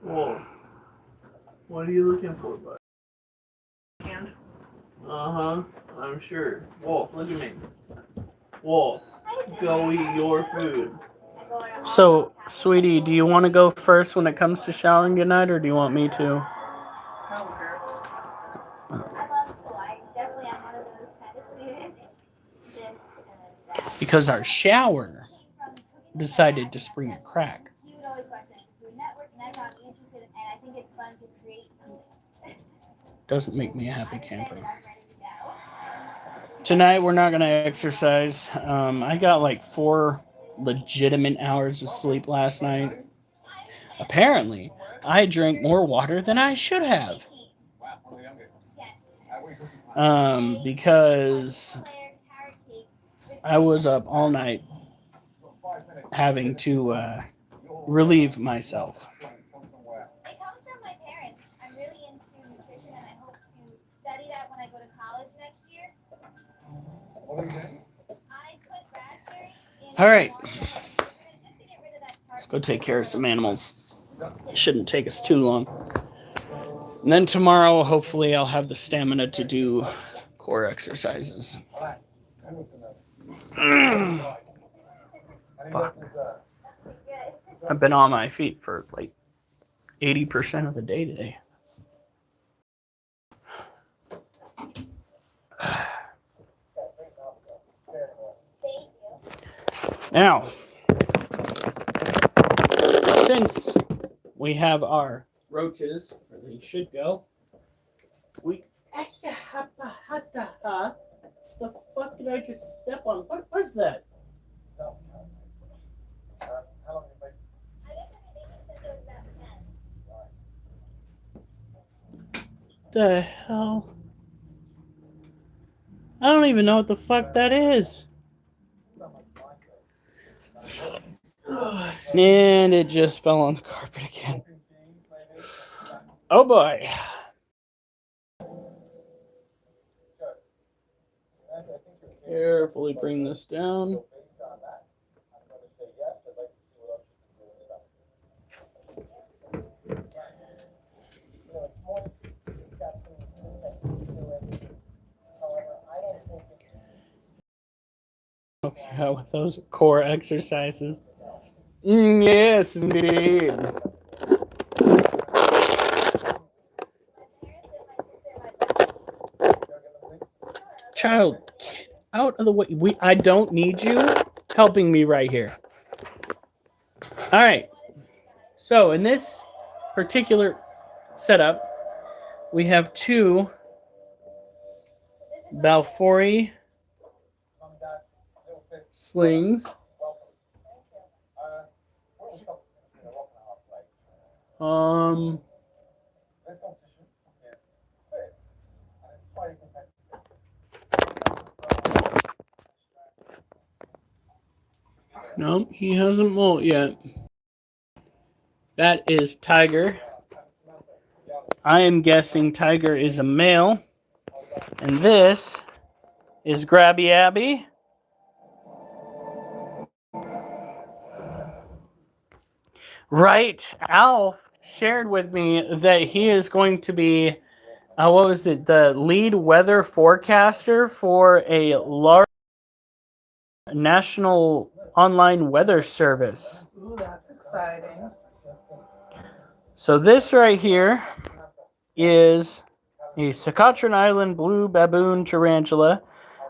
Whoa. What are you looking for, bud? Hand? Uh-huh. I'm sure. Wolf, look at me. Wolf, go eat your food. So, sweetie, do you want to go first when it comes to showering tonight, or do you want me to? I don't care. I love school. I definitely am one of those kind of students. Because our shower decided to spring a crack. He would always question Food Network, and I got me interested, and I think it's fun to create something. Doesn't make me a happy camper. Tonight we're not going to exercise. I got like 4 legitimate hours of sleep last night. Apparently, I drank more water than I should have. Because I was up all night having to relieve myself. It comes from my parents. I'm really into nutrition, and I hope to study that when I go to college next year. What are you doing? I put raspberry in All right. just to get rid of that Let's go take care of some animals. It shouldn't take us too long. And then tomorrow, hopefully, I'll have the stamina to do core exercises. Fuck. I've been on my feet for like 80% of the day today. Now, since we have our roaches, where they should go, we... The fuck did I just step on? What was that? How long have you been? I guess I've been baking since I was about 10. The hell? I don't even know what the fuck that is. And it just fell on the carpet again. Oh boy. Carefully bring this down. Yeah, with those core exercises. Yes, indeed. Child, get out of the way. I don't need you helping me right here. All right. So in this particular setup, we have 2 Balfouri slings. No, he hasn't molt yet. That is Tiger. I am guessing Tiger is a male. And this is Grabby Abby. Right. Alf shared with me that he is going to be, what was it, the lead weather forecaster for a large national online weather service. Ooh, that's exciting. So this right here is a Socotra Island blue baboon tarantula,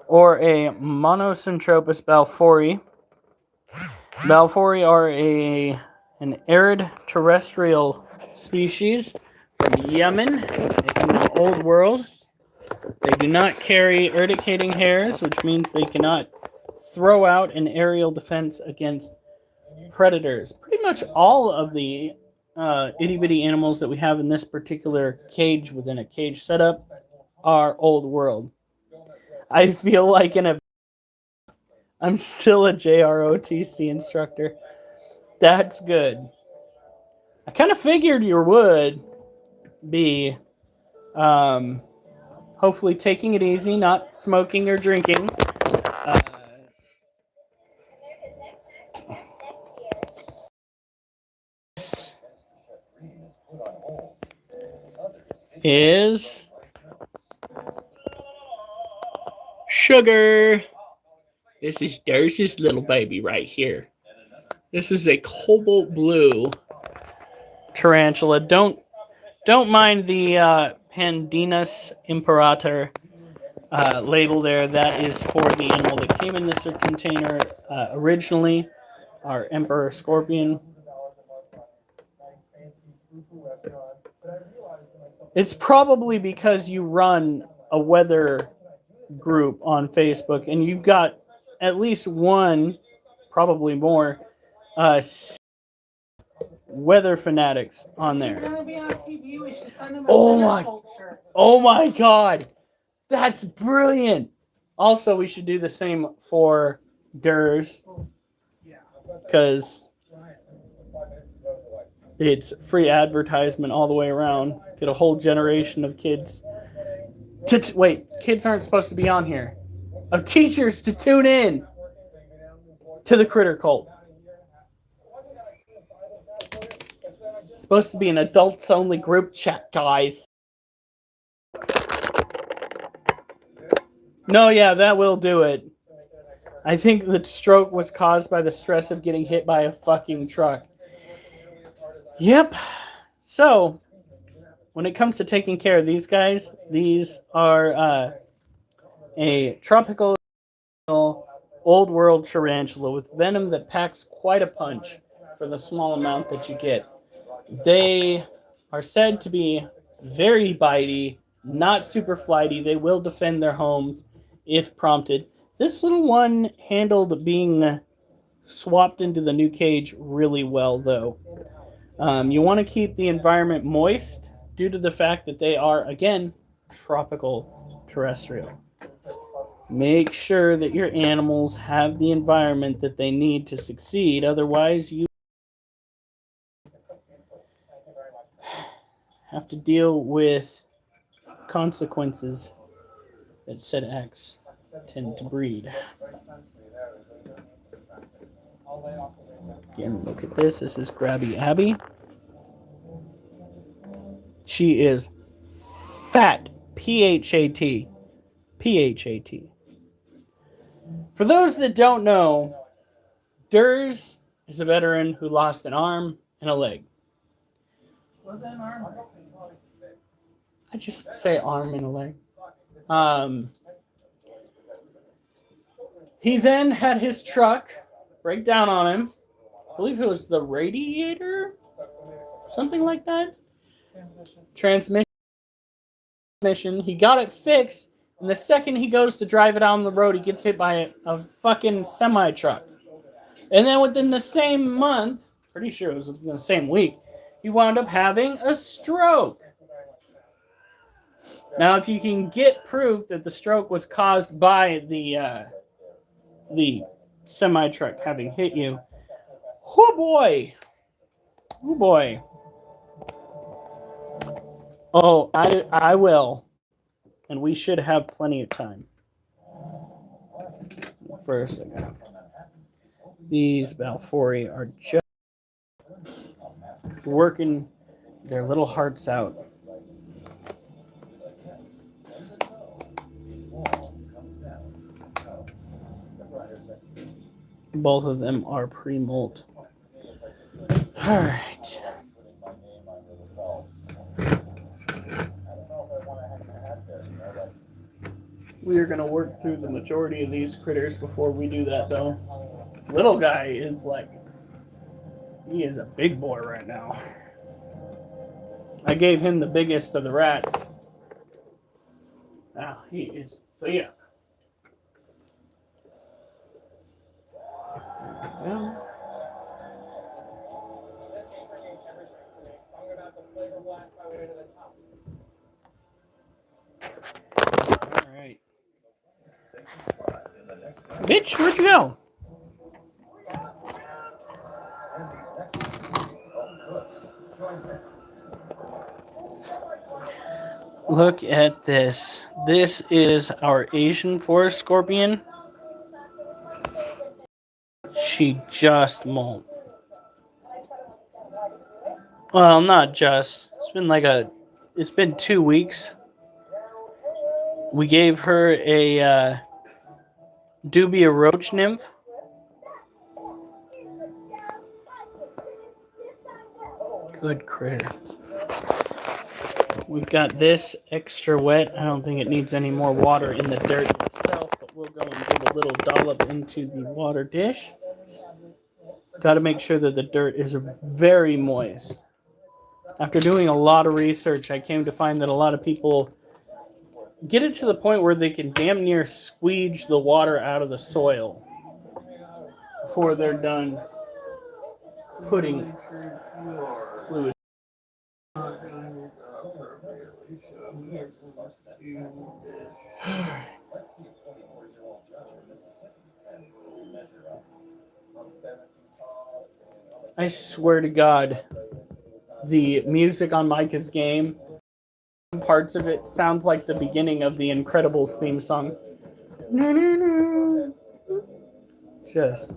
or a Monocentropas balfouri. Balfouri are an arid terrestrial species from Yemen in the Old World. They do not carry urticating hairs, which means they cannot throw out an aerial defense against predators. Pretty much all of the itty-bitty animals that we have in this particular cage within a cage setup are Old World. I feel like I'm still a JROTC instructor. That's good. I kind of figured you would be Hopefully taking it easy, not smoking or drinking. Is Sugar. This is Durse's little baby right here. This is a cobalt blue tarantula. Don't mind the Pandinus imperator label there. That is for the animal that came in this container originally, our emperor scorpion. It's probably because you run a weather group on Facebook and you've got at least one, probably more, weather fanatics on there. Oh my God, that's brilliant. Also, we should do the same for Durs, because it's free advertisement all the way around. Get a whole generation of kids. Wait, kids aren't supposed to be on here. Of teachers to tune in to the Critter Cult. It's supposed to be an adults-only group chat, guys. No, yeah, that will do it. I think the stroke was caused by the stress of getting hit by a fucking truck. Yep. So, when it comes to taking care of these guys, these are a tropical old world tarantula with venom that packs quite a punch for the small amount that you get. They are said to be very bitey, not super flighty. They will defend their homes if prompted. This little one handled being swapped into the new cage really well, though. You want to keep the environment moist due to the fact that they are, again, tropical terrestrial. Make sure that your animals have the environment that they need to succeed. Otherwise, you have to deal with consequences that said acts tend to breed. Again, look at this. This is Grabby Abby. She is fat. P-H-A-T. P-H-A-T. For those that don't know, Durs is a veteran who lost an arm and a leg. Was that an arm? I just say arm and a leg. He then had his truck break down on him. I believe it was the radiator, something like that. Transmission. He got it fixed, and the second he goes to drive it down the road, he gets hit by a fucking semi-truck. And then within the same month, pretty sure it was within the same week, he wound up having a stroke. Now, if you can get proof that the stroke was caused by the semi-truck having hit you, oh boy. Oh boy. Oh, I will. And we should have plenty of time. For a second. These Balfouri are just working their little hearts out. Both of them are pre-molt. All right. We are going to work through the majority of these critters before we do that, though. Little guy is like, he is a big boy right now. I gave him the biggest of the rats. Now he is thick. Well, all right. Bitch, where'd you go? Look at this. This is our Asian forest scorpion. She just molt. Well, not just. It's been 2 weeks. We gave her a dubia roach nymph. Good critter. We've got this extra wet. I don't think it needs any more water in the dirt itself, but we'll go and give a little dollop into the water dish. Got to make sure that the dirt is very moist. After doing a lot of research, I came to find that a lot of people get it to the point where they can damn near squeege the water out of the soil before they're done putting fluid. I swear to God, the music on Micah's game, parts of it sounds like the beginning of the Incredibles theme song. Just.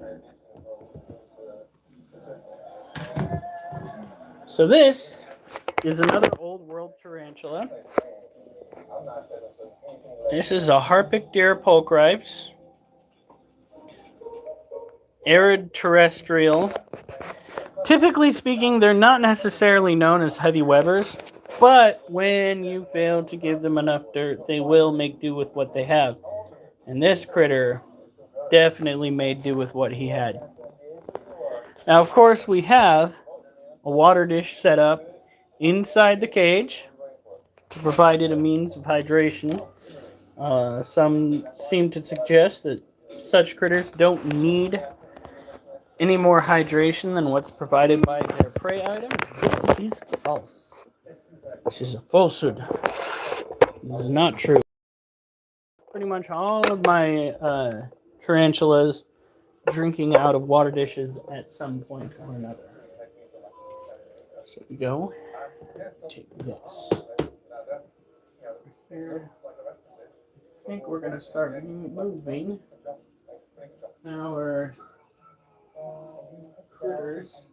So this is another old world tarantula. This is a Harpicdira pulchripes. Arid terrestrial. Typically speaking, they're not necessarily known as heavy webbers, but when you fail to give them enough dirt, they will make do with what they have. And this critter definitely made do with what he had. Now, of course, we have a water dish set up inside the cage to provide it a means of hydration. Some seem to suggest that such critters don't need any more hydration than what's provided by their prey items. This is false. This is a falsehood. This is not true. Pretty much all of my tarantulas drinking out of water dishes at some point or another. So we go. Take this. Here. I think we're going to start moving our critters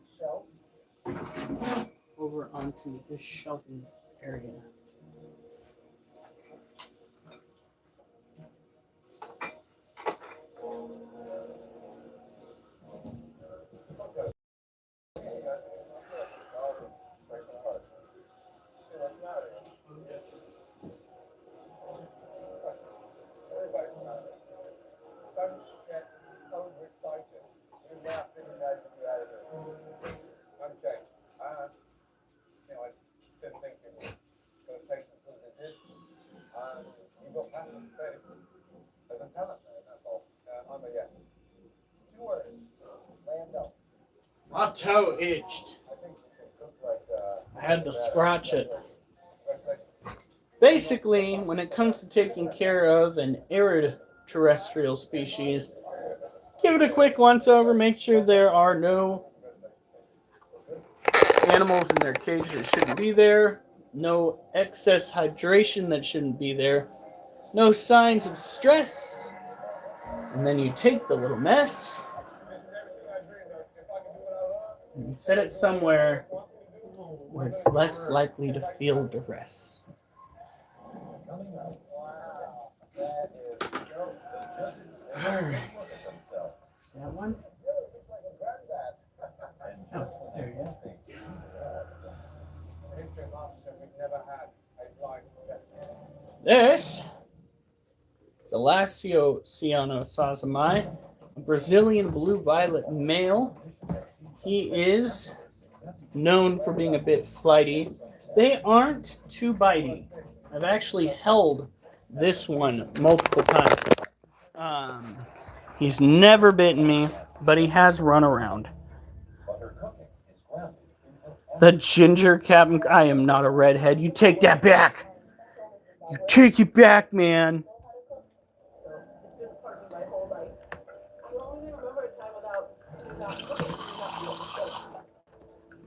over onto this shelving area. My toe itched. I had to scratch it. Basically, when it comes to taking care of an arid terrestrial species, give it a quick once over, make sure there are no animals in their cage that shouldn't be there, no excess hydration that shouldn't be there, no signs of stress, and then you take the little mess and you set it somewhere where it's less likely to feel duress. Alright. That one? Oh, there you go. This is Elasio Cianosazamai, a Brazilian blue-violet male. He is known for being a bit flighty. They aren't too bitey. I've actually held this one multiple times. He's never bitten me, but he has run around. The ginger captain. I am not a redhead. You take that back. You take it back, man.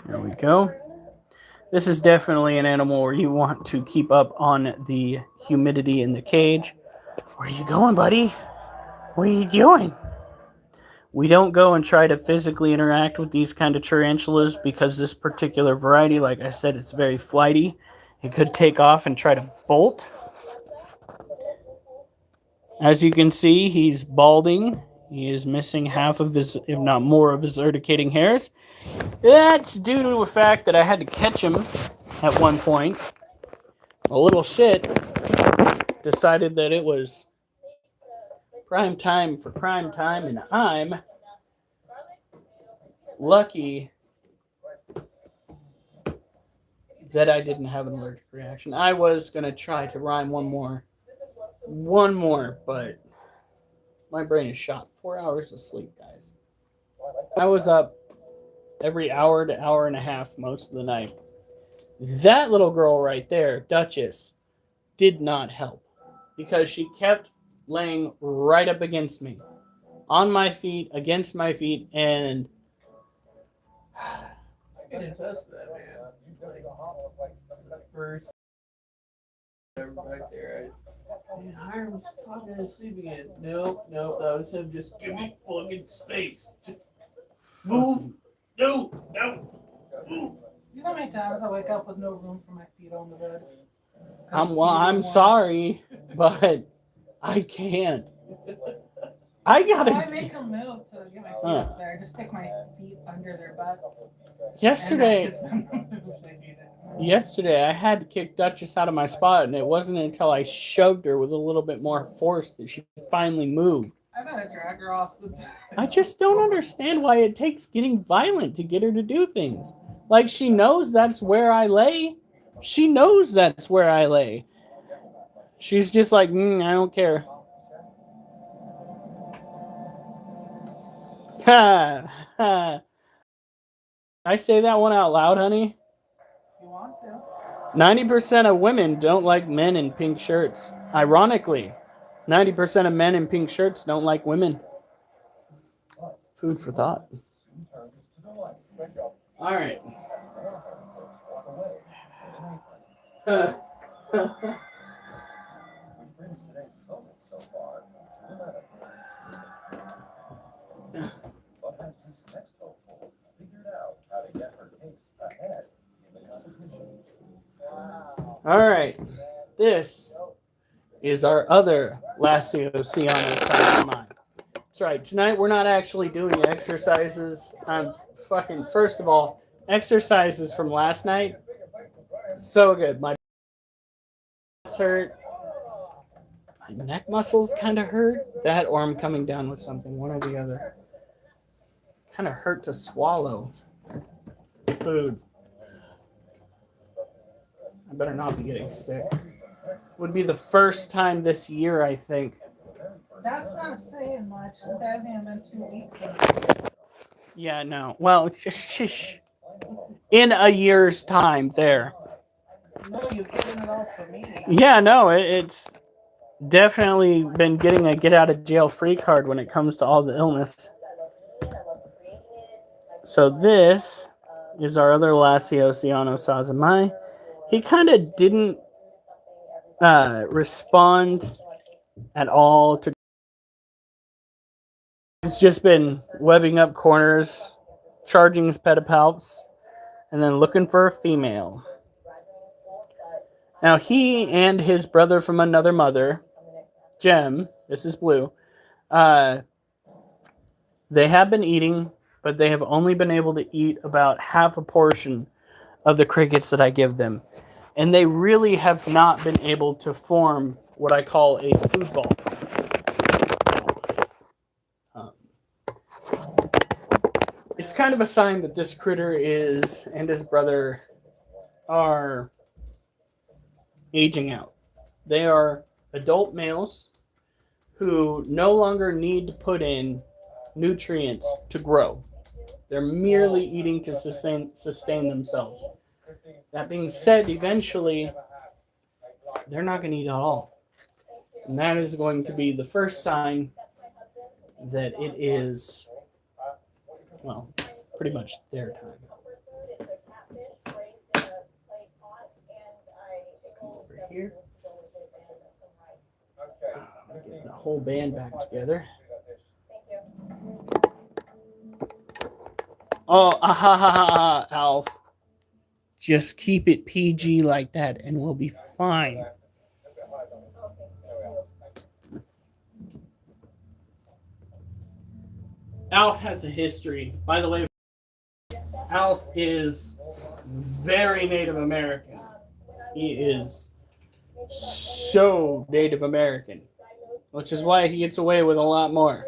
There we go. This is definitely an animal where you want to keep up on the humidity in the cage. Where are you going, buddy? What are you doing? We don't go and try to physically interact with these kind of tarantulas because this particular variety, like I said, it's very flighty. It could take off and try to bolt. As you can see, he's balding. He is missing half of his, if not more, of his urticating hairs. That's due to the fact that I had to catch him at one point. A little shit decided that it was prime time for prime time, and I'm lucky that I didn't have an allergic reaction. I was going to try to rhyme one more, but my brain is shot. 4 hours of sleep, guys. I was up every hour to hour and a half most of the night. That little girl right there, Duchess, did not help because she kept laying right up against me, on my feet, against my feet, and I can attest to that, man. Like, first, back there, Hiram's talking in his sleep again. Nope, that was him. Just give me fucking space. Just move. No, move. You know how many times I wake up with no room for my feet on the bed? I'm sorry, but I can't. I I make them move to get my feet up there. Just stick my feet under their butts. Yesterday, I had to kick Duchess out of my spot, and it wasn't until I shoved her with a little bit more force that she finally moved. I gotta drag her off the bed. I just don't understand why it takes getting violent to get her to do things. Like, she knows that's where I lay. She knows that's where I lay. She's just like, I don't care. Ha! Ha! I say that one out loud, honey. You want to? 90% of women don't like men in pink shirts. Ironically, 90% of men in pink shirts don't like women. Food for thought. All right. All right. This is our other Lacio Ciano. That's right. Tonight we're not actually doing exercises. First of all, exercises from last night. So good. My back's hurt. My neck muscles kind of hurt. That or I'm coming down with something. One or the other. Kind of hurt to swallow food. I better not be getting sick. Would be the first time this year, I think. That's not saying much since I haven't been 2 weeks. Yeah, no. Well, shish. In a year's time, there. No, you've given it all to me. Yeah, no, it's definitely been getting a get out of jail free card when it comes to all the illness. So this is our other Lacio Ciano Sazamai. He kind of didn't respond at all to. He's just been webbing up corners, charging his pedipalps, and then looking for a female. Now he and his brother from another mother, Jem, this is Blue, they have been eating, but they have only been able to eat about half a portion of the crickets that I give them. And they really have not been able to form what I call a food ball. It's kind of a sign that this critter and his brother are aging out. They are adult males who no longer need to put in nutrients to grow. They're merely eating to sustain themselves. That being said, eventually, they're not going to eat at all. And that is going to be the first sign that it is, well, pretty much their time. here. Get the whole band back together. Oh, Alf. Just keep it PG like that and we'll be fine. Alf has a history. By the way, Alf is very Native American. He is so Native American, which is why he gets away with a lot more.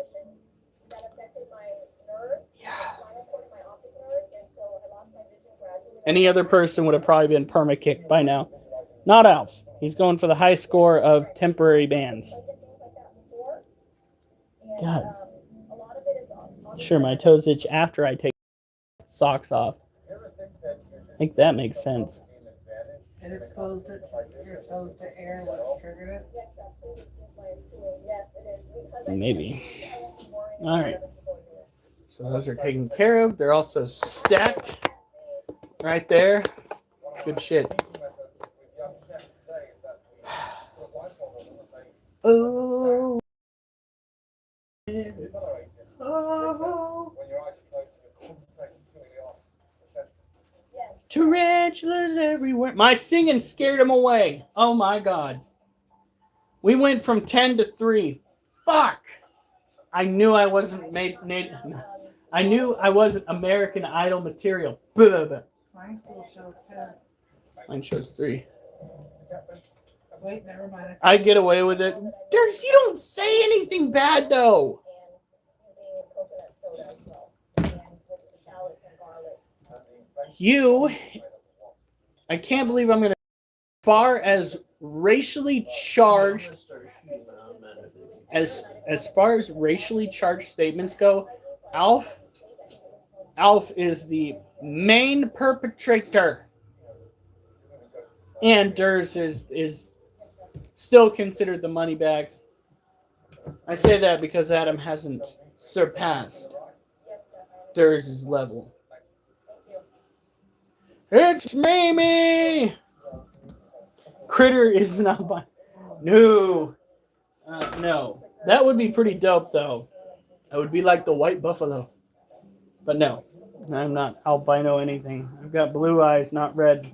Yeah. Any other person would have probably been perma-kicked by now. Not Alf. He's going for the high score of temporary bans. God. Sure, my toes itch after I take socks off. I think that makes sense. It exposed it to your toes to air, which triggered it. Maybe. All right. So those are taken care of. They're also stacked right there. Good shit. Oh. Oh. Tarantulas everywhere. My singing scared him away. Oh my God. We went from 10 to 3. Fuck. I knew I wasn't I knew I wasn't American Idol material. Mine still shows 10. Mine shows 3. Wait, never mind. I get away with it. Durs, you don't say anything bad though. I can't believe I'm gonna. As far as racially charged, as far as racially charged statements go, Alf is the main perpetrator, and Durs is still considered the money bags. I say that because Adam hasn't surpassed Durs' level. It's Mimi! Critter is not by. No. No. That would be pretty dope, though. That would be like the white buffalo. But no. I'm not albino anything. I've got blue eyes, not red.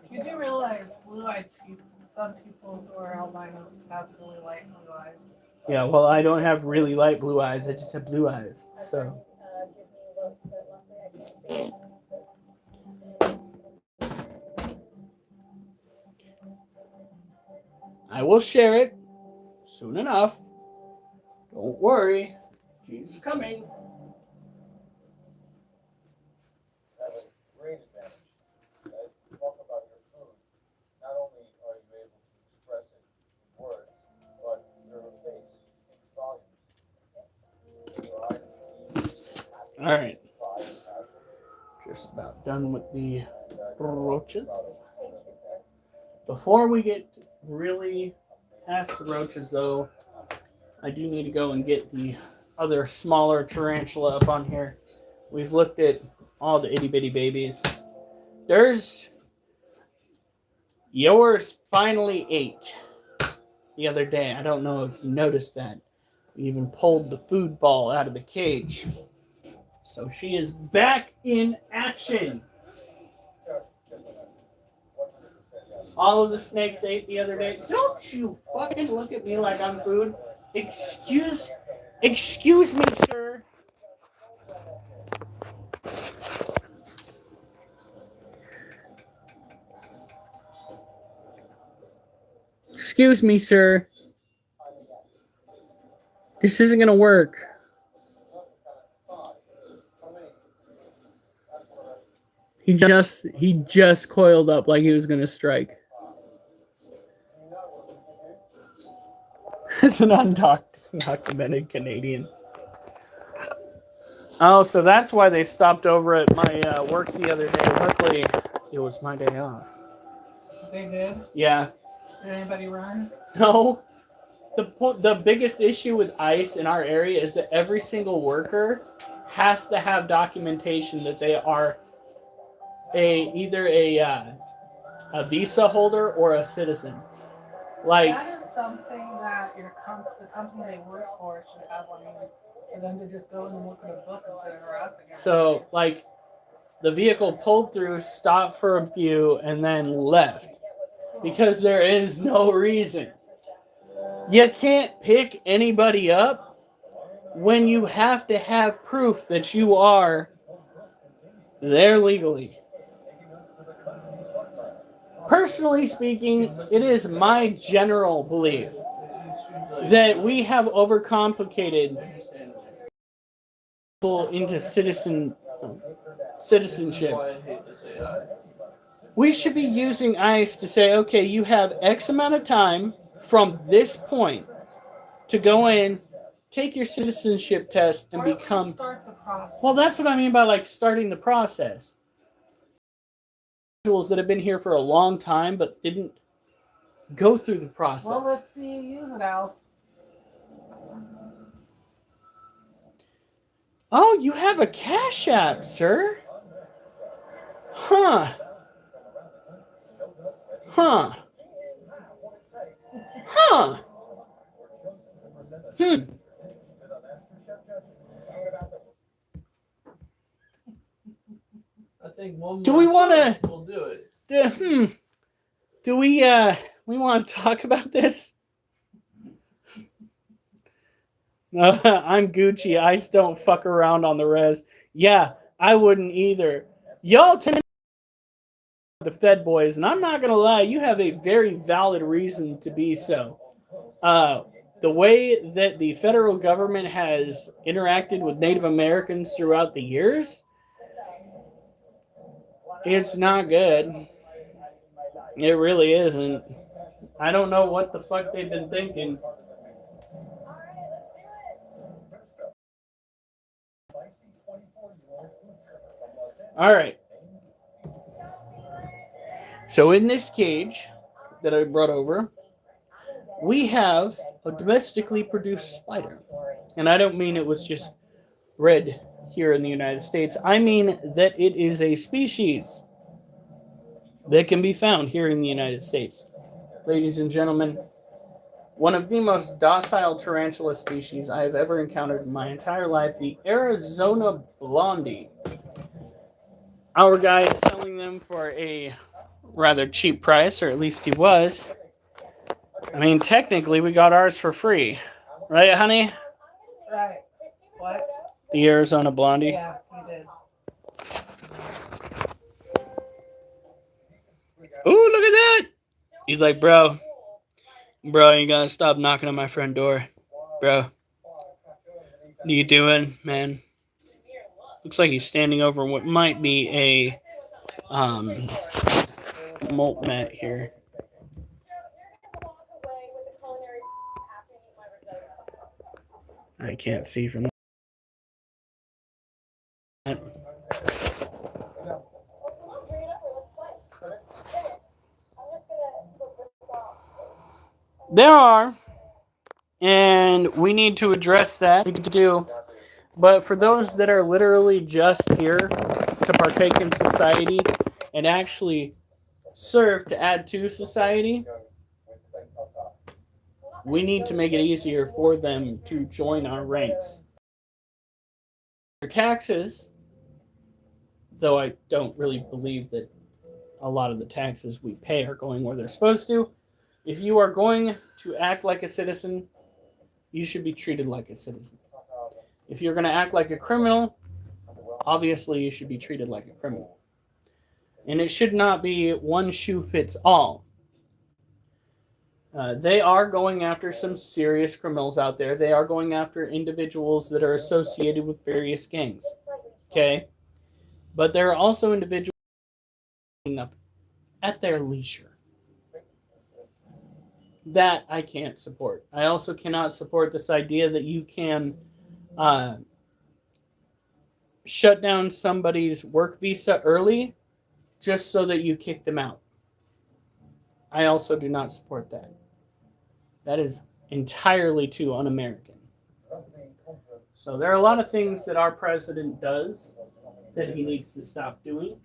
You do realize blue-eyed people, some people who are albinos have really light blue eyes. Yeah, well, I don't have really light blue eyes. I just have blue eyes. So. I will share it soon enough. Don't worry. She's coming. That's a great advantage. As you talk about your food, not only are you able to express it in words, but your face speaks volumes. Your eyes. All right. Just about done with the roaches. Before we get really past the roaches, though, I do need to go and get the other smaller tarantula up on here. We've looked at all the itty bitty babies. There's yours finally ate the other day. I don't know if you noticed that. We even pulled the food ball out of the cage. So she is back in action. All of the snakes ate the other day. Don't you fucking look at me like I'm food. Excuse me, sir. Excuse me, sir. This isn't gonna work. He just coiled up like he was gonna strike. As an undocumented Canadian. Oh, so that's why they stopped over at my work the other day. Luckily, it was my day off. They did? Yeah. Did anybody run? No. The biggest issue with ICE in our area is that every single worker has to have documentation that they are either a a visa holder or a citizen. Like, that is something that the company they work for should have on hand for them to just go in and look at a book instead of harassing you. so, like, the vehicle pulled through, stopped for a few, and then left. Because there is no reason. You can't pick anybody up when you have to have proof that you are there legally. Personally speaking, it is my general belief that we have overcomplicated people into citizenship. We should be using ICE to say, okay, you have X amount of time from this point to go in, take your citizenship test, and Or at become. least start the process. Well, that's what I mean by like starting the process. Tools that have been here for a long time but didn't go through the process. Well, let's see you use it, Alf. Oh, you have a Cash App, sir? Huh. Huh. Huh. I think one more. Do we wanna- We'll do it. Do we want to talk about this? I'm Gucci. I just don't fuck around on the res. Yeah, I wouldn't either. Y'all tend to the Fed boys, and I'm not gonna lie, you have a very valid reason to be so. The way that the federal government has interacted with Native Americans throughout the years, it's not good. It really isn't. I don't know what the fuck they've been thinking. All right. So in this cage that I brought over, we have a domestically produced spider. And I don't mean it was just bred here in the United States. I mean that it is a species that can be found here in the United States. Ladies and gentlemen, one of the most docile tarantula species I have ever encountered in my entire life, the Arizona Blondie. Our guy is selling them for a rather cheap price, or at least he was. I mean, technically, we got ours for free. Right, honey? Right. What? The Arizona Blondie. Yeah, we did. Ooh, look at that! He's like, bro, you gotta stop knocking on my front door. Bro. What are you doing, man? Looks like he's standing over what might be a molt mat here. I can't see from that. There are, and we need to address that. We do. But for those that are literally just here to partake in society and actually serve to add to society, we need to make it easier for them to join our ranks. Their taxes, though I don't really believe that a lot of the taxes we pay are going where they're supposed to, if you are going to act like a citizen, you should be treated like a citizen. If you're going to act like a criminal, obviously you should be treated like a criminal. And it should not be one shoe fits all. They are going after some serious criminals out there. They are going after individuals that are associated with various gangs. Okay? But there are also individuals up at their leisure. That I can't support. I also cannot support this idea that you can shut down somebody's work visa early just so that you kick them out. I also do not support that. That is entirely too un-American. So there are a lot of things that our president does that he needs to stop doing.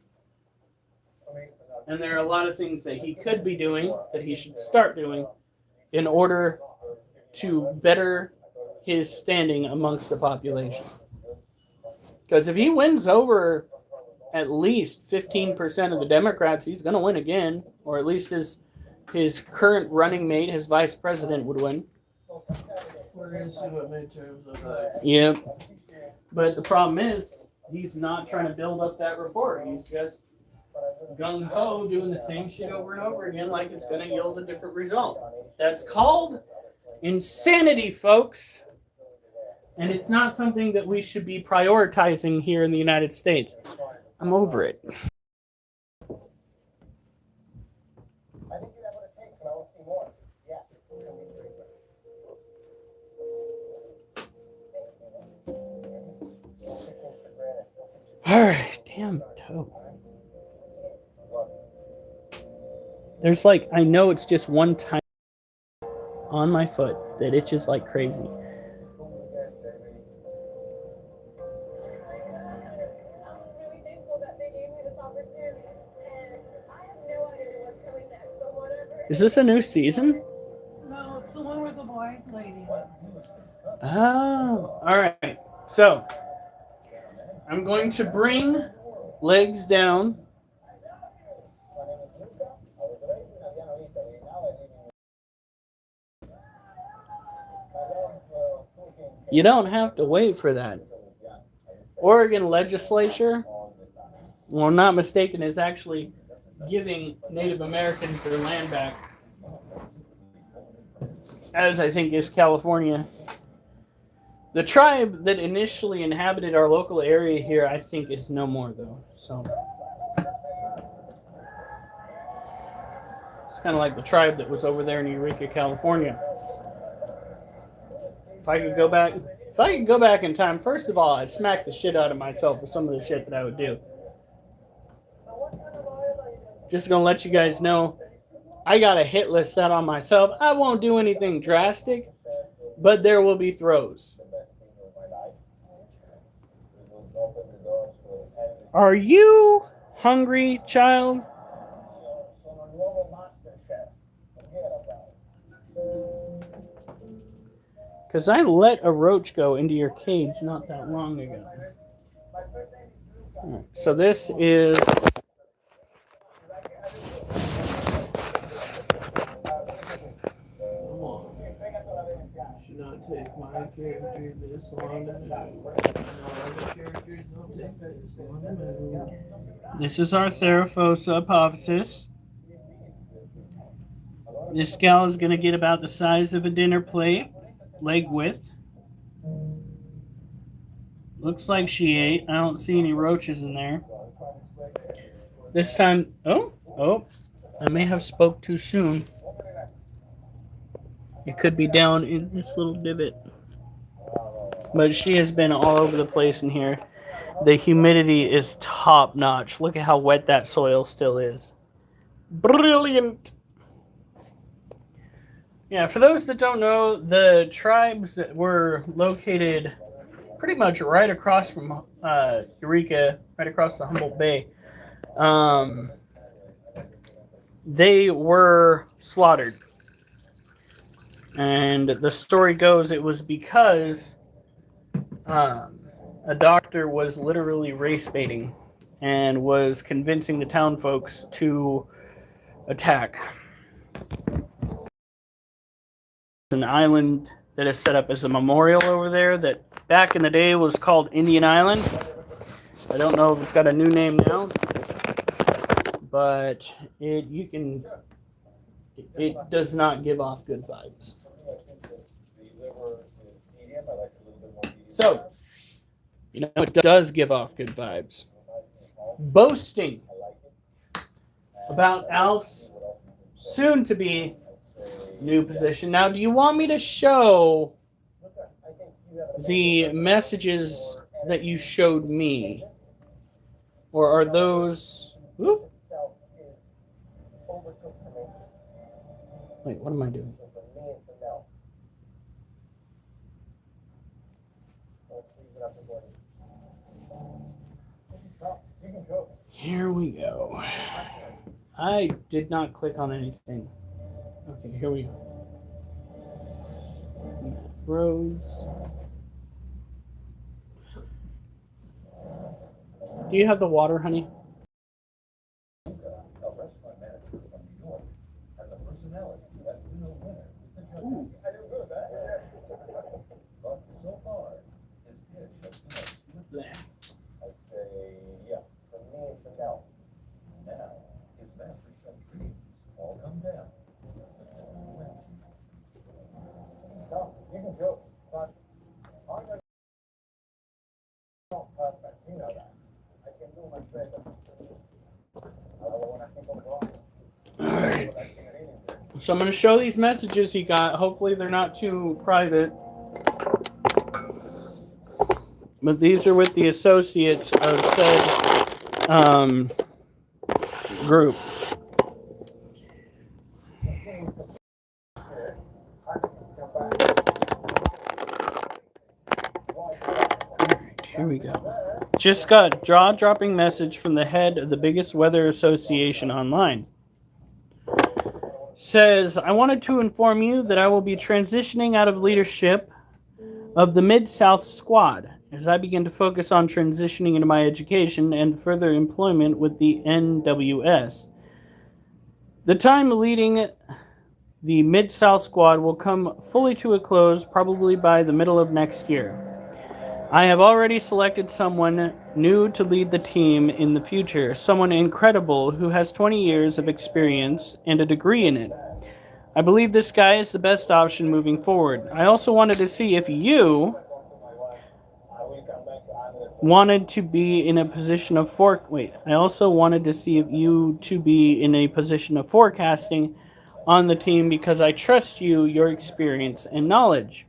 And there are a lot of things that he could be doing, that he should start doing, in order to better his standing amongst the population. Because if he wins over at least 15% of the Democrats, he's going to win again, or at least his current running mate, his vice president, would win. We're going to see what midterms look like. Yep. But the problem is, he's not trying to build up that rapport. He's just gung-ho doing the same shit over and over again like it's going to yield a different result. That's called insanity, folks. And it's not something that we should be prioritizing here in the United States. I'm over it. I think you have what it takes, and I want to see more. Yes. All right, damn toe. There's like, I know it's just one time on my foot that itches like crazy. Is this a new season? No, it's the one where the blind lady lives. Oh, all right. So, I'm going to bring legs down. You don't have to wait for that. Oregon legislature, well, I'm not mistaken, is actually giving Native Americans their land back. As I think is California. The tribe that initially inhabited our local area here, I think, is no more, though. So it's kind of like the tribe that was over there in Eureka, California. If I could go back in time, first of all, I'd smack the shit out of myself for some of the shit that I would do. Just gonna let you guys know, I got a hit list out on myself. I won't do anything drastic, but there will be throws. Are you hungry, child? Because I let a roach go into your cage not that long ago. Right, so this is... Should not take my character this long to move. No characters don't take this long to move. This is our Theraphosa apophysis. This gal is going to get about the size of a dinner plate, leg width. Looks like she ate. I don't see any roaches in there. This time, oh, I may have spoke too soon. It could be down in this little divot. But she has been all over the place in here. The humidity is top notch. Look at how wet that soil still is. Brilliant. Yeah, for those that don't know, the tribes that were located pretty much right across from Eureka, right across the Humboldt Bay, they were slaughtered. And the story goes it was because a doctor was literally race baiting and was convincing the town folks to attack. An island that is set up as a memorial over there that back in the day was called Indian Island. I don't know if it's got a new name now, but it does not give off good vibes. So, you know, it does give off good vibes. Boasting about Alf's soon-to-be new position. Now, do you want me to show the messages that you showed me? Or are those... Whoop. Wait, what am I doing? Here we go. I did not click on anything. Okay, here we go. Roads. Do you have the water, honey? A restaurant manager from New York has a personality that's been a winner with the judges. I didn't know that. But so far, his dish has been a split decision. I'd say yes. For me, it's a no. Now, his master chef dreams all come down to who wins. So, you can joke, but I'm going to perfect. You know that. I can do much better. Alright. So I'm going to show these messages he got. Hopefully they're not too private. But these are with the associates of said group. Here we go. Just got jaw-dropping message from the head of the biggest weather association online. Says, I wanted to inform you that I will be transitioning out of leadership of the Mid-South Squad as I begin to focus on transitioning into my education and further employment with the NWS. The time leading the Mid-South Squad will come fully to a close probably by the middle of next year. I have already selected someone new to lead the team in the future, someone incredible who has 20 years of experience and a degree in it. I believe this guy is the best option moving forward. I also wanted to see if you wanted to be in a position of forecasting on the team because I trust you, your experience, and knowledge.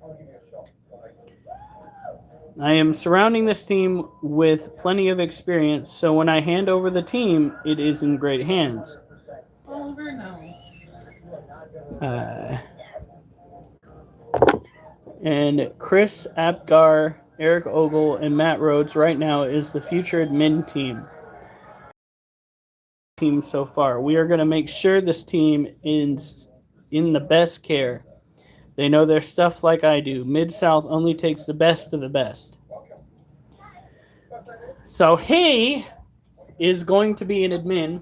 I am surrounding this team with plenty of experience, so when I hand over the team, it is in great hands. Oliver, no. And Chris Apgar, Eric Ogle, and Matt Rhodes right now is the future admin team so far. We are going to make sure this team is in the best care. They know their stuff like I do. Mid-South only takes the best of the best. So he is going to be an admin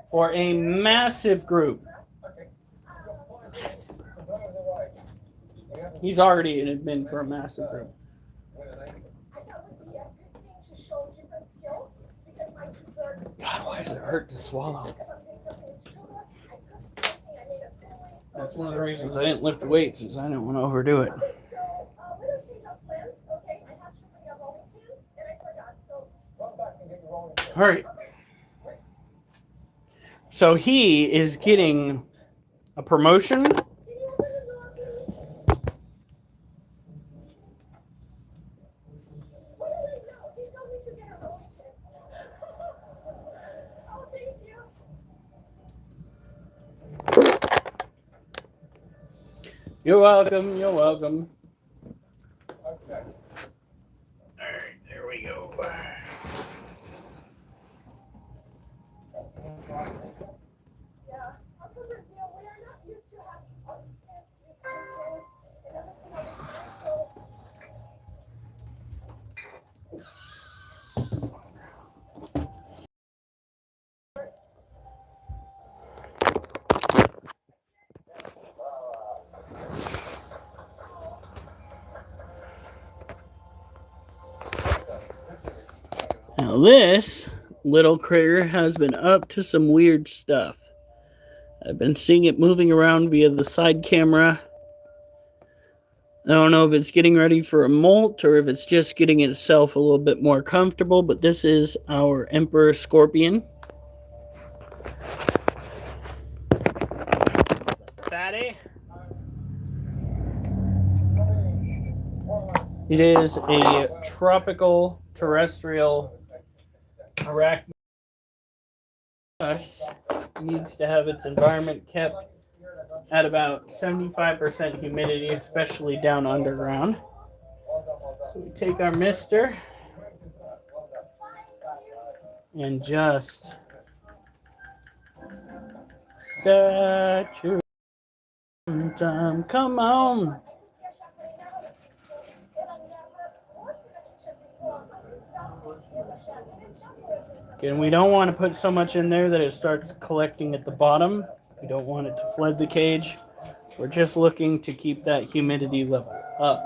for a massive group. He's already an admin for a massive group. God, why does it hurt to swallow? That's one of the reasons I didn't lift weights, is I didn't want to overdo it. All right. So he is getting a promotion. You're welcome. You're welcome. Okay. All right, there we go. Now this little critter has been up to some weird stuff. I've been seeing it moving around via the side camera. I don't know if it's getting ready for a molt or if it's just getting itself a little bit more comfortable, but this is our Emperor Scorpion. Fatty. It is a tropical terrestrial arachnid. Needs to have its environment kept at about 75% humidity, especially down underground. So we take our mister and just statue. Time, come on. Again, we don't want to put so much in there that it starts collecting at the bottom. We don't want it to flood the cage. We're just looking to keep that humidity level up.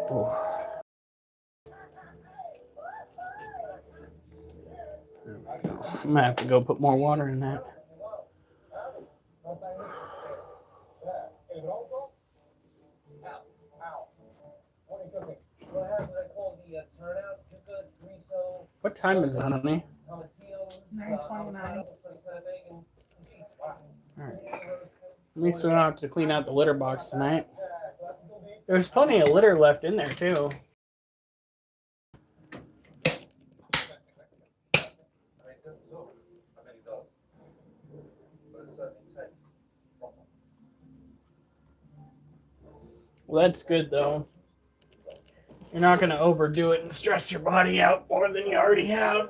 Oh. I'm gonna have to go put more water in that. What time is it, honey? 9:29. Alright. At least we don't have to clean out the litter box tonight. There's plenty of litter left in there, too. Well, that's good, though. You're not going to overdo it and stress your body out more than you already have.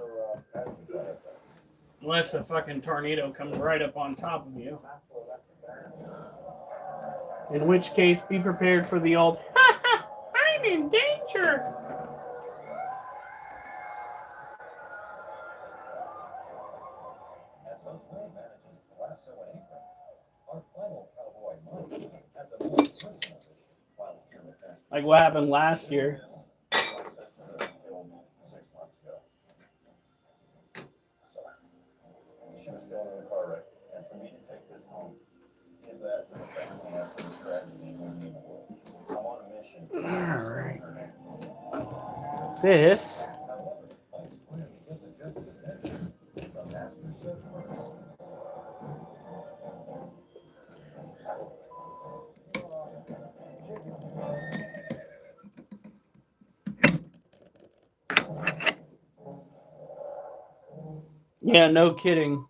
Unless a fucking tornado comes right up on top of you. In which case, be prepared for the old, ha ha, I'm in danger. As those rain manages to lasso an apron, our final cowboy Mike has a more personal vision while here with them. Like what happened last year. 6 months ago. So, she was killed in a car wreck, and for me to take this home, give that to the family after the tragedy would mean the world. I'm on a mission. Alright. This However, Mike's plan to get the judge's attention is a master chef first. Yeah, no kidding.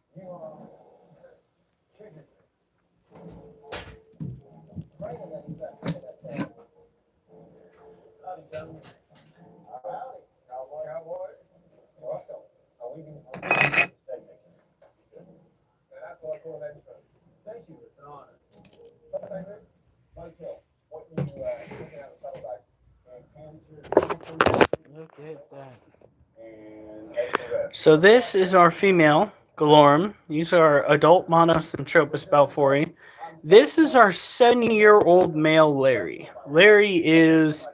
Thank you, it's an honor. Mike Hill, what you looking at the saddlebags and cancer. Look at that. And that's the rest. So this is our female, Galorm. These are adult Monocentropas balfouri. This is our 7-year-old male Larry. Larry is,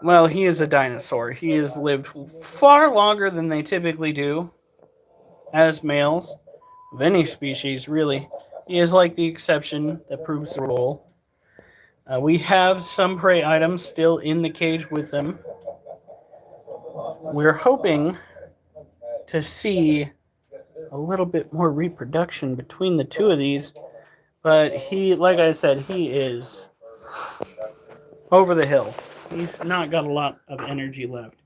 well, he is a dinosaur. He has lived far longer than they typically do as males of any species, really. He is like the exception that proves the rule. We have some prey items still in the cage with them. We're hoping to see a little bit more reproduction between the two of these, but he, like I said, he is over the hill. He's not got a lot of energy left.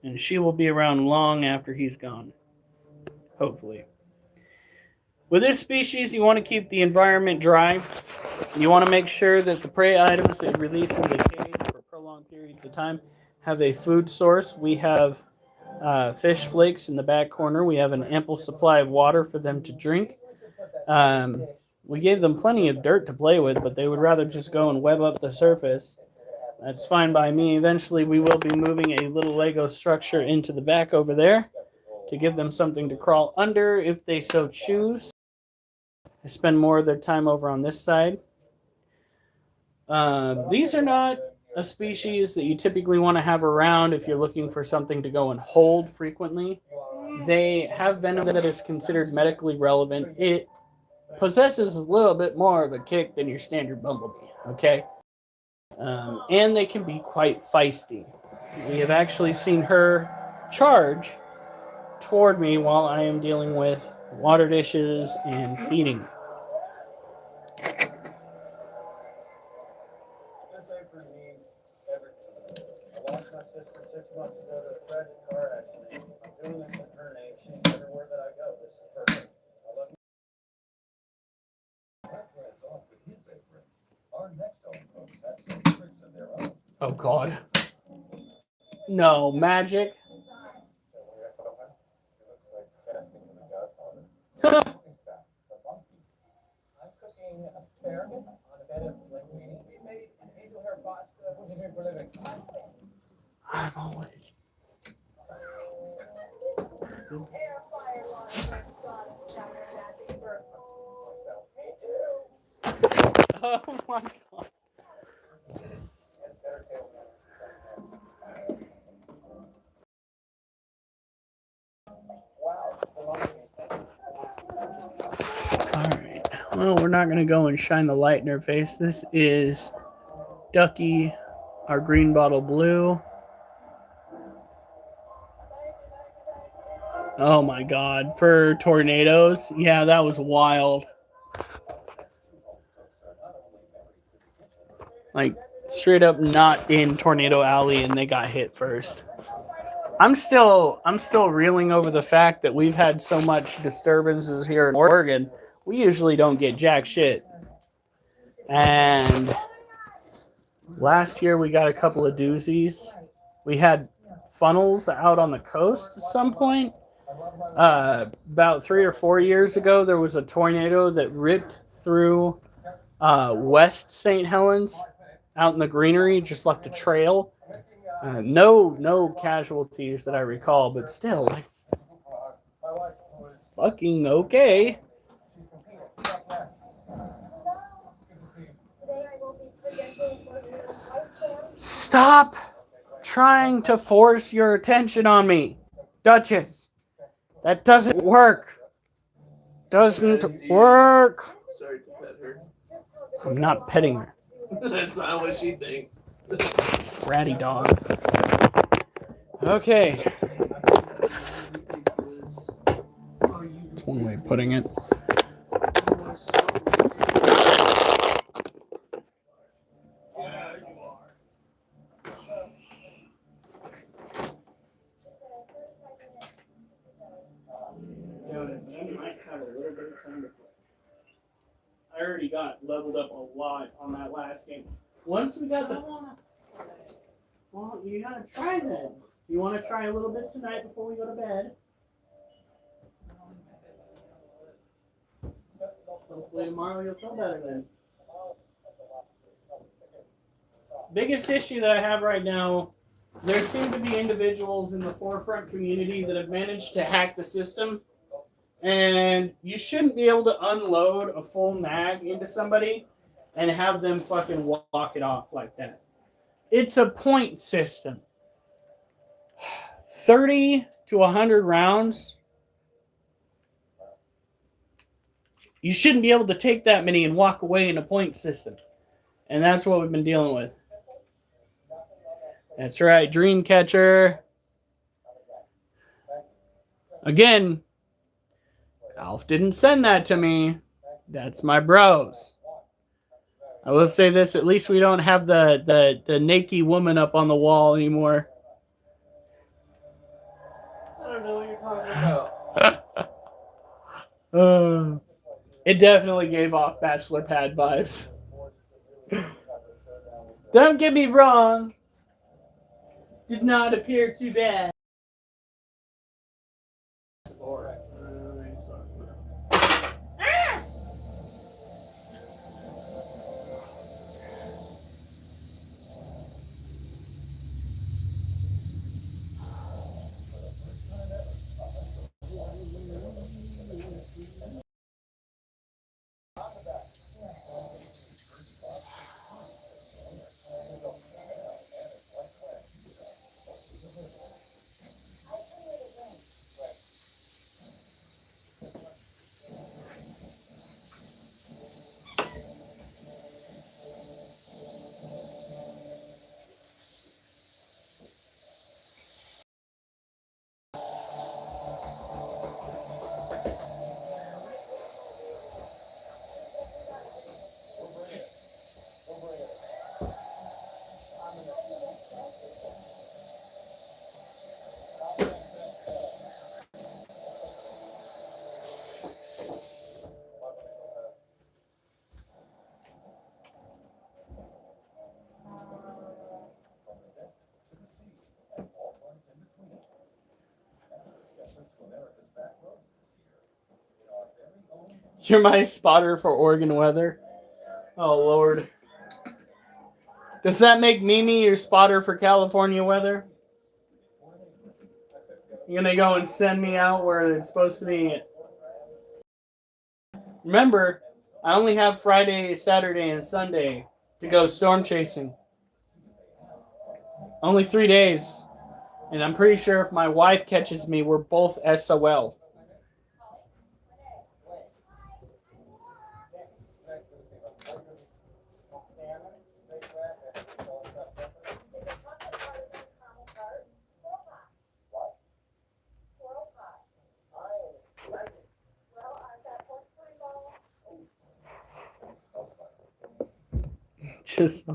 And she will be around long after he's gone. Hopefully. With this species, you want to keep the environment dry. You want to make sure that the prey items they release into the cage for prolonged periods of time have a food source. We have fish flakes in the back corner. We have an ample supply of water for them to drink. We gave them plenty of dirt to play with, but they would rather just go and web up the surface. That's fine by me. Eventually, we will be moving a little Lego structure into the back over there to give them something to crawl under if they so choose. I spend more of their time over on this side. These are not a species that you typically want to have around if you're looking for something to go and hold frequently. They have venom that is considered medically relevant. It possesses a little bit more of a kick than your standard bumblebee, okay? And they can be quite feisty. We have actually seen her charge toward me while I am dealing with water dishes and feeding. This apron means everything. I lost my sister 6 months ago to a tragic car accident. I'm doing this in her name. She's everywhere that I go. This is for her. I love you. That threads off with his apron. Our next home folks have some tricks of their own. Oh, God. No, magic. I'm cooking asparagus on a bed of linguine. We made an angel hair pasta. What do you do for a living? I'm always. Oh my god. Alright. Well, we're not going to go and shine the light in her face. This is Ducky, our green bottle blue. Oh my god. For tornadoes? Yeah, that was wild. Like, straight up not in Tornado Alley and they got hit first. I'm still reeling over the fact that we've had so much disturbances here in Oregon. We usually don't get jack shit. And last year we got a couple of doozies. We had funnels out on the coast at some point. About 3 or 4 years ago, there was a tornado that ripped through West St. Helens out in the greenery, just left a trail. No casualties that I recall, but still, like, fucking okay. Stop trying to force your attention on me, Duchess. That doesn't work. Doesn't work. Sorry to pet her. I'm not petting her. That's not what she thinks. Ratty dog. Okay. That's one way of putting it. I already got leveled up a lot on that last game. Once we got the... Well, you gotta try then. You want to try a little bit tonight before we go to bed? Hopefully tomorrow you'll feel better then. Biggest issue that I have right now, there seem to be individuals in the forefront community that have managed to hack the system. And you shouldn't be able to unload a full mag into somebody and have them fucking walk it off like that. It's a point system. 30 to 100 rounds. You shouldn't be able to take that many and walk away in a point system. And that's what we've been dealing with. That's right, Dreamcatcher. Again, Alf didn't send that to me. That's my bros. I will say this, at least we don't have the naked woman up on the wall anymore. I don't know what you're talking about. It definitely gave off bachelor pad vibes. Don't get me wrong. Did not appear too bad. You're my spotter for Oregon weather. Oh, Lord. Does that make Mimi your spotter for California weather? You gonna go and send me out where it's supposed to be? Remember, I only have Friday, Saturday, and Sunday to go storm chasing. Only 3 days. And I'm pretty sure if my wife catches me, we're both SOL. Just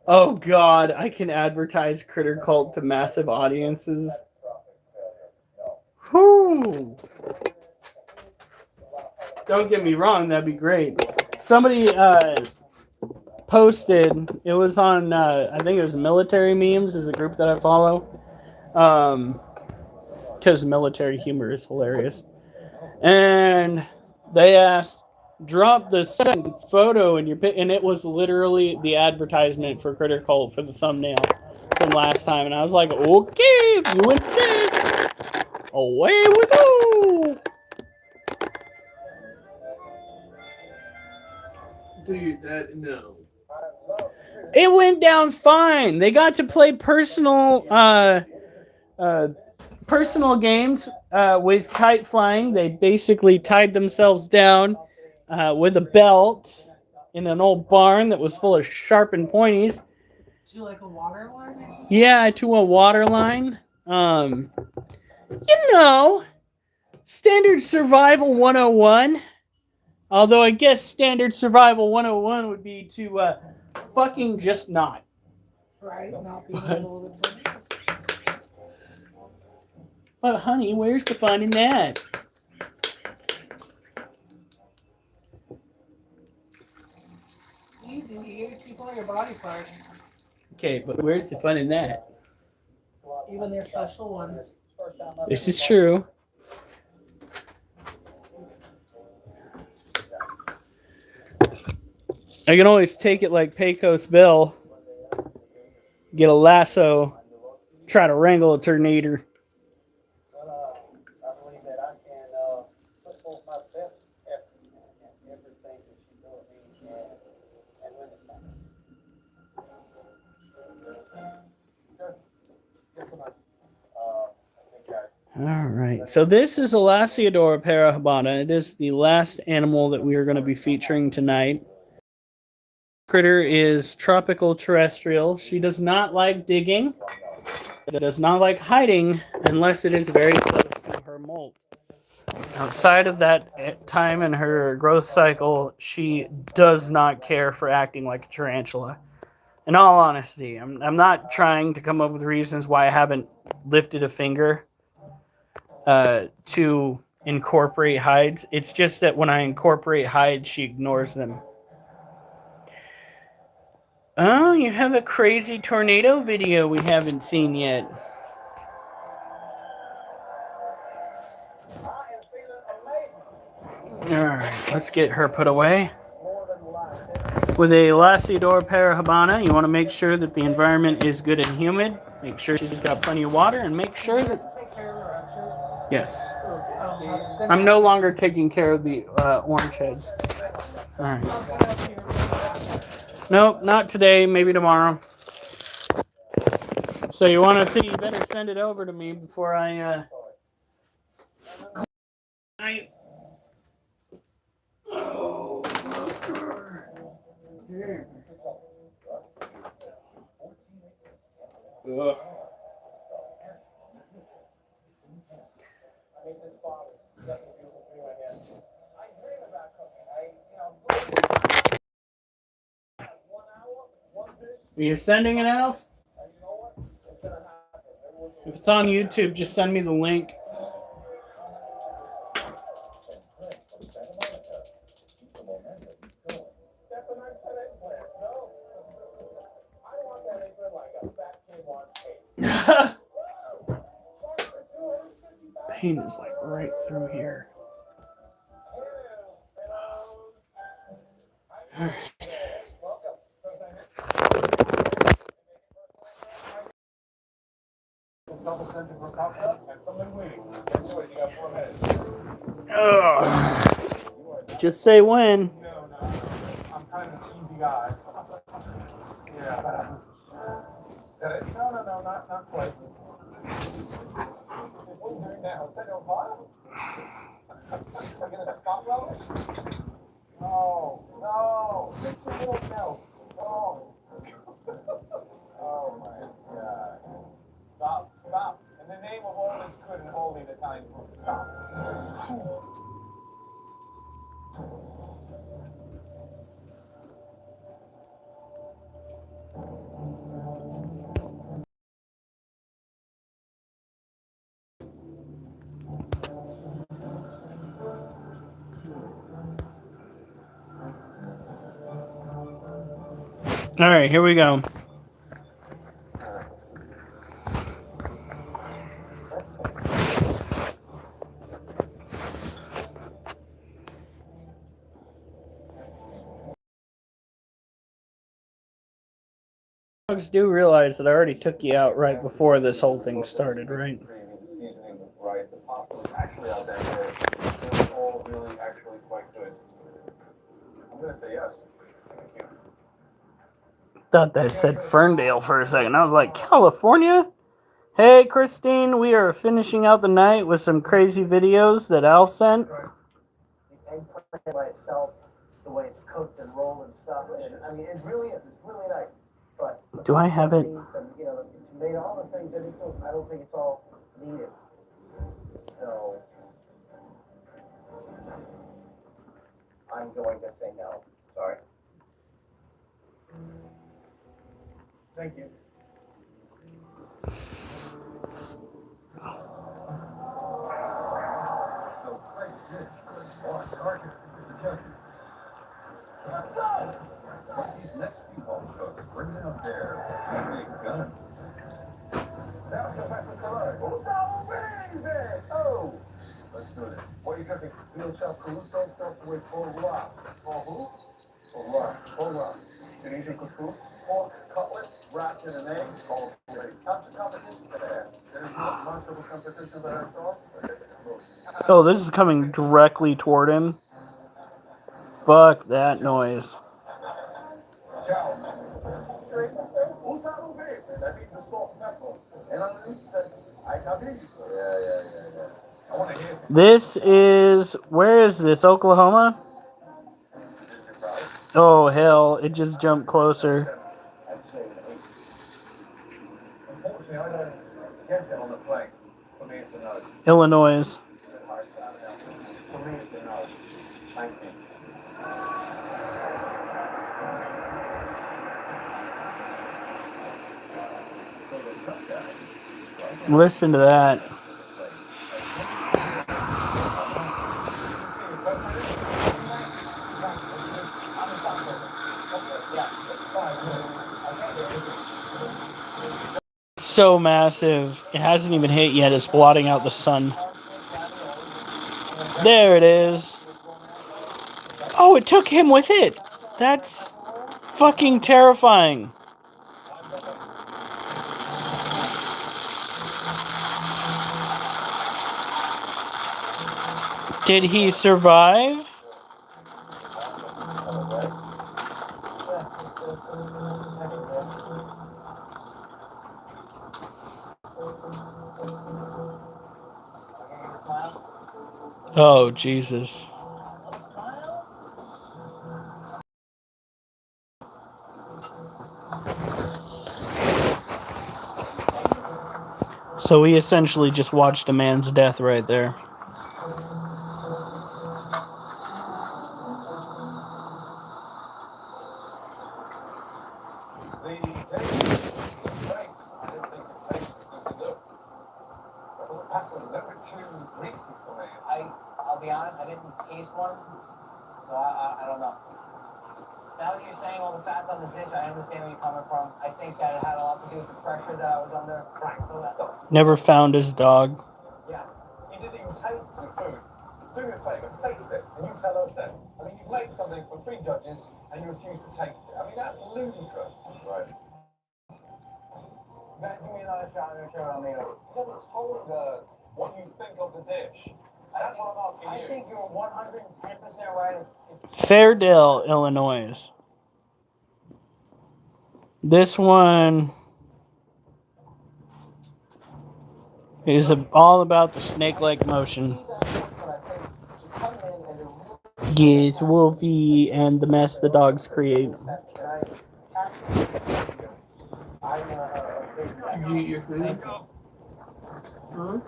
oh God, I can advertise Critter Cult to massive audiences. Whew. Don't get me wrong, that'd be great. Somebody posted, it was on, I think it was Military Memes, is a group that I follow. Because military humor is hilarious. And they asked, drop the second photo in your pic, and it was literally the advertisement for Critter Cult for the thumbnail from last time. And I was like, okay, if you insist, away we go. Dude, that no. It went down fine. They got to play personal games with kite flying. They basically tied themselves down with a belt in an old barn that was full of sharp and pointies. Do you like a water line? Yeah, to a water line. Standard Survival 101. Although I guess Standard Survival 101 would be to fucking just not. Right, not being able to. But honey, where's the fun in that? Easy, you get to keep all your body parts. Okay, but where's the fun in that? Even their special ones. This is true. I can always take it like Pecos Bill, get a lasso, try to wrangle a tornado. I believe that I can put forth my best effort in everything that she knows me and win the fight. Just so much. I think All right, so this is Elasiodora parahabana. It is the last animal that we are going to be featuring tonight. Critter is tropical terrestrial. She does not like digging. It does not like hiding unless it is very close to her molt. Outside of that time in her growth cycle, she does not care for acting like a tarantula. In all honesty, I'm not trying to come up with reasons why I haven't lifted a finger to incorporate hides. It's just that when I incorporate hides, she ignores them. Oh, you have a crazy tornado video we haven't seen yet. Alright, let's get her put away. With a Elasiodora parahabana, you want to make sure that the environment is good and humid. Make sure she's got plenty of water, and make sure that... Take care of her ushers. Yes. Oh, I'm no longer taking care of the orange heads. Alright. Nope, not today. Maybe tomorrow. So you want to see? You better send it over to me before I. Oh. Here. Ugh. Are you sending it, Alf? If it's on YouTube, just send me the link. Pain is like right through here. Double center for cocktail and something waiting. Get to it, you got 4 minutes. Ugh. Just say when. No, I'm kind of an easy guy. Yeah. Is that it? No, not quite. What are you doing now? Setting on fire? Are you gonna stop rubbish? No. Just a little no. No. Oh my God. Stop. In the name of all that's good and holy, the time for stop. All right, here we go. Dogs do realize that I already took you out right before this whole thing started, right? The seasoning was right. The pasta was actually out that day. It was all really actually quite good. I'm gonna say yes. Thank you. Thought that said Ferndale for a second. I was like, California? Hey, Christine, we are finishing out the night with some crazy videos that Al sent. The eggplant by itself, the way it's cooked and rolled and stuff, and I mean, it really is. It's really nice. But Do I have it? you know, it's made all the things that I don't think it's all needed. So I'm going to say no. Sorry. Thank you. So great dish was Mark Carter, the judges. But these next few home cooks bring out their big guns. Oh, let's do this. What are you cooking? Veal chopped Caruso stuffed with foie gras. For who? Foie gras. Tunisian couscous, pork cutlet wrapped in an egg. Called that's a competition there. There's not much of a competition that I saw. Oh, this is coming directly toward him. Fuck that noise. This is... Where is this? Oklahoma? Oh, hell. It just jumped closer. Unfortunately, I don't get it on the plane. For me, it's a no. Illinois. For me, it's a no. Thank you. So the truck guys. Listen to that. So massive. It hasn't even hit yet. It's blotting out the sun. There it is. Oh, it took him with it. That's fucking terrifying. Did he survive? Oh, Jesus. So we essentially just watched a man's death right there. I'll be honest, I didn't taste one, so I don't know. Now that you're saying all the fats on the dish, I understand where you're coming from. I think that it had a lot to do with the pressure that I was under. Never found his dog. Yeah. You didn't even taste the food. Do me a favor, taste it, and you tell us then. I mean, you've made something for 3 judges, and you're Right. Vacuuming on a shot and show on me. Just told us what you think of the dish. That's what I'm asking you. I think you're 110% right. Fairdale, Illinois. This one is all about the snake-like motion. Yes, Wolfie and the mess the dogs create. Did you eat your food? Huh?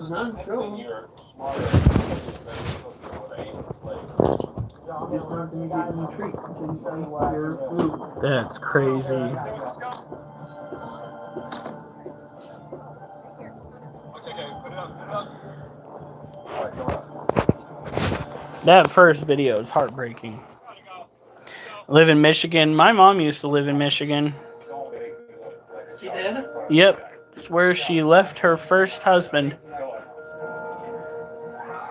Not sure. You're smarter. It's not going to get you a treat until you eat your food. That's crazy. That first video is heartbreaking. Live in Michigan. My mom used to live in Michigan. She did? Yep. It's where she left her first husband.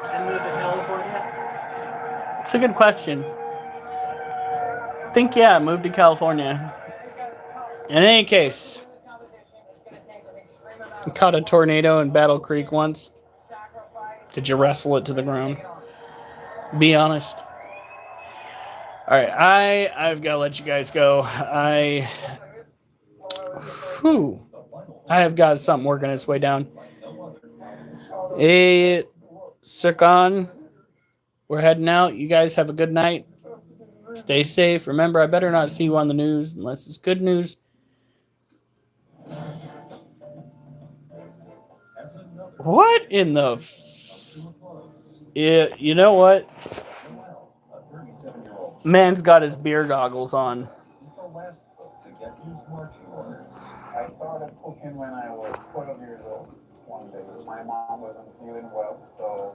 And moved to California? It's a good question. I think, yeah, moved to California. In any case, I caught a tornado in Battle Creek once. Did you wrestle it to the ground? Be honest. All right, I've got to let you guys go. I have got something working its way down. Hey, Sircon, we're heading out. You guys have a good night. Stay safe. Remember, I better not see you on the news unless it's good news. What in the... Yeah, you know what? Man's got his beer goggles on. I started cooking when I was 12 years old. One day, my mom wasn't feeling well, so